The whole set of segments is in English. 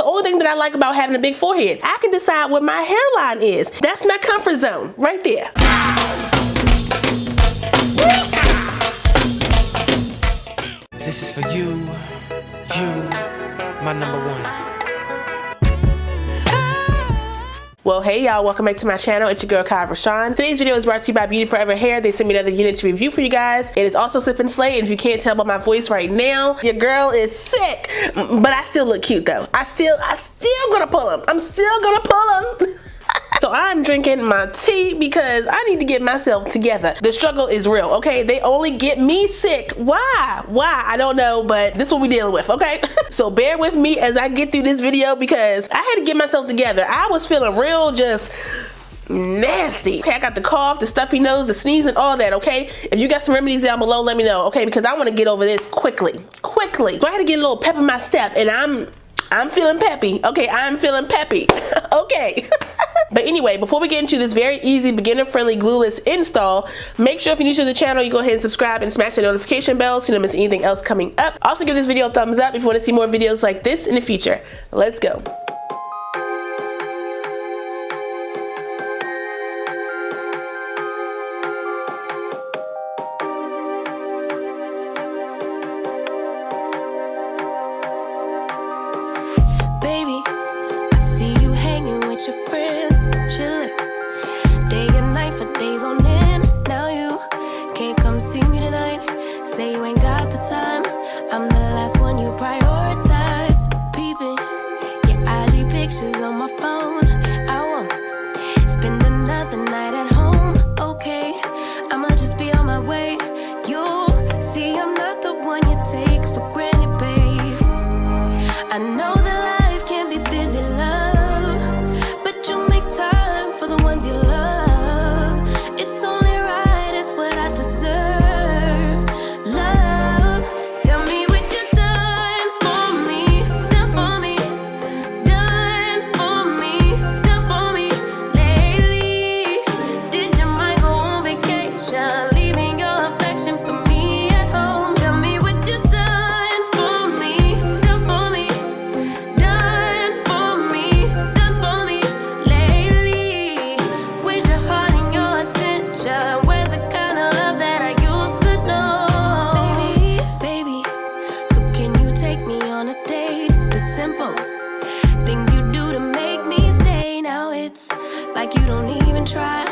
the only thing that I like about having a big forehead. I can decide what my hairline is. That's my comfort zone right there. This is for you, my number one. Well, hey y'all, welcome back to my channel. It's your girl Kie RaShon. Today's video is brought to you by Beauty Forever Hair. They sent me another unit to review for you guys. It is also Slip and Slay, and if you can't tell by my voice right now, your girl is sick. But I still look cute though. I still gonna pull them. I'm still gonna pull them. So I'm drinking my tea because I need to get myself together. The struggle is real, okay? They only get me sick. Why? I don't know, but this is what we dealing with, okay? So bear with me as I get through this video because I had to get myself together. I was feeling real just nasty. Okay, I got the cough, the stuffy nose, the sneezing, all that, okay? If you got some remedies down below, let me know, okay? Because I want to get over this quickly. So I had to get a little pep in my step, and I'm feeling peppy. Okay, I'm feeling peppy. Okay. But anyway, before we get into this very easy, beginner-friendly, glueless install, make sure if you're new to the channel, you go ahead and subscribe and smash the notification bell so you don't miss anything else coming up. Also, give this video a thumbs up if you want to see more videos like this in the future. Let's go. Baby, I see you hanging with your friends. Chillin', day and night for days on end. Now you can't come see me tonight. Say you ain't got the time. I'm the last one you prioritize. Peeping your IG pictures on my phone. I won't spend another night at home. Okay, I'ma just be on my way. You'll see I'm not the one you take for granted, babe. I know that life can be busy, love, but you make time for the ones you love. It's only right, it's what I deserve. Love, tell me what you done for me, done for me, done for me, done for me lately. Did your mind go on vacation, leaving your affection for me at home? Tell me what you done for me, done for me, done for me, done for me lately. Where's your heart and your attention? Where's the kind of love that I used to know? Baby, so can you take me on a date? The simple things you do to make me stay. Now it's like you don't even try.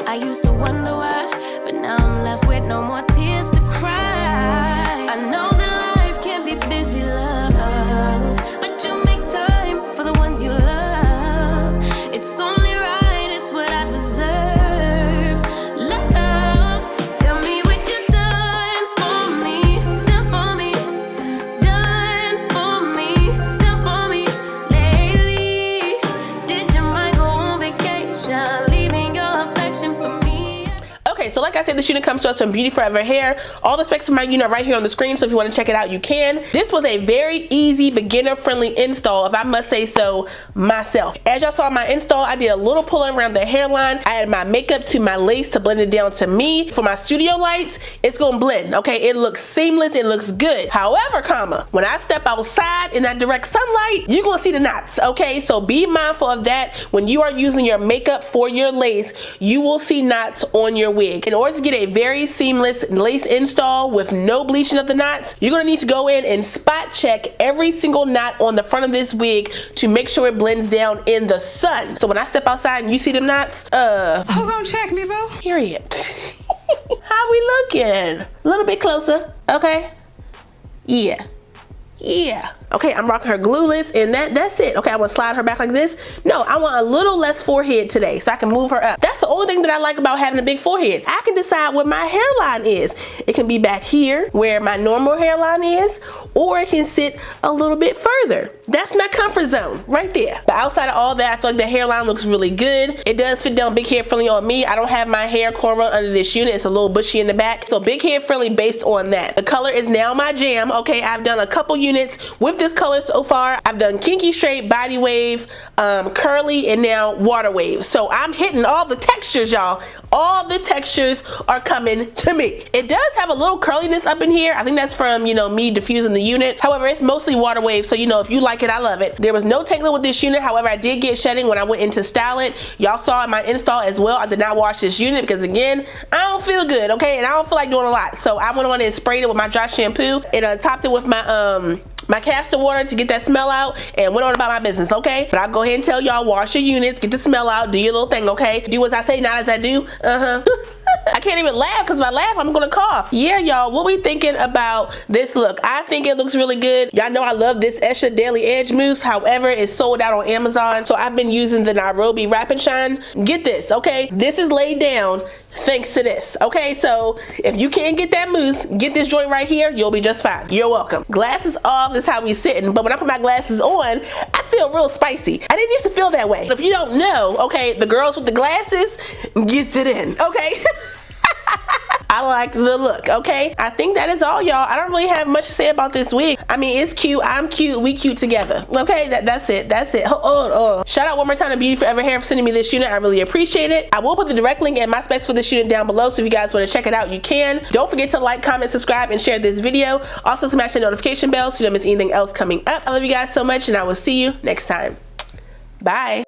I used to wonder why, but now I'm left with no more tears to cry. I know that life can be busy, love, but you make time for the ones you love. It's only right, it's what I deserve. Love, tell me what you done for me, done for me, done for me, done for me lately. Did your mind go on vacation, leaving your affection for me? Okay, so like I said, this unit comes to us from Beauty Forever Hair. All the specs of my unit are right here on the screen, so if you want to check it out, you can. This was a very easy, beginner-friendly install, if I must say so myself. As y'all saw in my install, I did a little pulling around the hairline. I added my makeup to my lace to blend it down to me. For my studio lights, it's gonna blend, okay? It looks seamless, it looks good. However, when I step outside in that direct sunlight, you're gonna see the knots, okay? So be mindful of that. When you are using your makeup for your lace, you will see knots on your wig. In order to get a very seamless lace install with no bleaching of the knots, you're gonna need to go in and spot check every single knot on the front of this wig to make sure it blends down in the sun. So when I step outside and you see them knots, Who gonna check me, boo? period. How we looking? A little bit closer, okay? Yeah. Okay, I'm rocking her glueless, and that's it. Okay, I want to slide her back like this. No, I want a little less forehead today so I can move her up. That's the only thing that I like about having a big forehead. I can decide what my hairline is. It can be back here where my normal hairline is, or it can sit a little bit further. That's my comfort zone right there. But outside of all that, I feel like the hairline looks really good. It does fit down big hair friendly on me. I don't have my hair cornrow under this unit. It's a little bushy in the back. So big hair friendly based on that. The color is now my jam. Okay, I've done a couple units with this color so far. I've done kinky straight, body wave, curly, and now water wave. So I'm hitting all the textures, y'all. All the textures are coming to me. It does have a little curliness up in here. I think that's from, you know, me diffusing the unit. However, it's mostly water wave, so you know, if you like it, I love it. There was no tangling with this unit. However, I did get shedding when I went in to style it. Y'all saw in my install as well, I did not wash this unit because again, I don't feel good, okay? And I don't feel like doing a lot. So I went on and sprayed it with my dry shampoo and topped it with my my Castor Water to get that smell out and went on about my business, okay? But I'll go ahead and tell y'all, wash your units, get the smell out, do your little thing, okay? Do as I say, not as I do. I can't even laugh because if I laugh, I'm gonna cough. Yeah, y'all, what we thinking about this look? I think it looks really good. Y'all know I love this Esha Daily Edge Mousse. However, it's sold out on Amazon. So I've been using the Nairobi Wrap and Shine. Get this, okay? This is laid down thanks to this, okay? So if you can't get that mousse, get this joint right here, you'll be just fine. You're welcome. Glasses off is how we sitting, but when I put my glasses on, I feel real spicy. I didn't used to feel that way. If you don't know, okay, the girls with the glasses gets it in, okay? I like the look, okay? I think that is all, y'all. I don't really have much to say about this wig. I mean, it's cute, I'm cute, we cute together, okay? That's it. Shout out one more time to Beauty Forever Hair for sending me this unit. I really appreciate it. I will put the direct link and my specs for this unit down below, so if you guys want to check it out, you can. Don't forget to like, comment, subscribe, and share this video. Also, smash that notification bell so you don't miss anything else coming up. I love you guys so much, and I will see you next time. Bye.